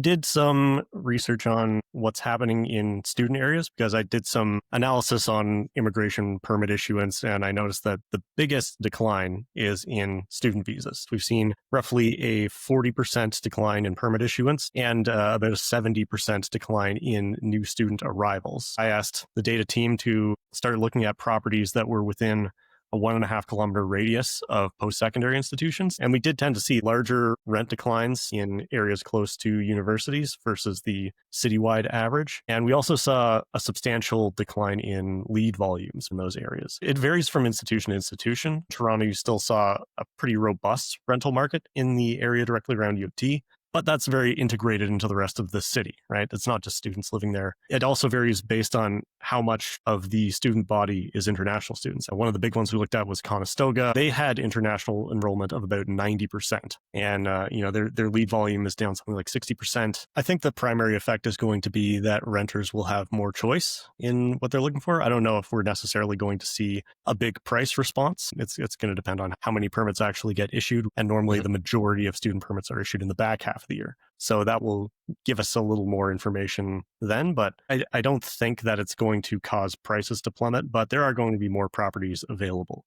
Did some research on what's happening in student areas because I did some analysis on immigration permit issuance, and I noticed that the biggest decline is in student visas. We've seen roughly a 40% decline in permit issuance and about a 70% decline in new student arrivals. I asked the data team to start looking at properties that were within a 1.5 kilometer radius of post-secondary institutions. And we did tend to see larger rent declines in areas close to universities versus the citywide average. And we also saw a substantial decline in lead volumes in those areas. It varies from institution to institution. Toronto, you still saw a pretty robust rental market in the area directly around U of T. But that's very integrated into the rest of the city, right? It's not just students living there. It also varies based on how much of the student body is international students. And one of the big ones we looked at was Conestoga. They had international enrollment of about 90%. And, their lead volume is down something like 60%. I think the primary effect is going to be that renters will have more choice in what they're looking for. I don't know if we're necessarily going to see a big price response. It's going to depend on how many permits actually get issued. And normally the majority of student permits are issued in the back half of the year. So that will give us a little more information then, but I don't think that it's going to cause prices to plummet, but there are going to be more properties available.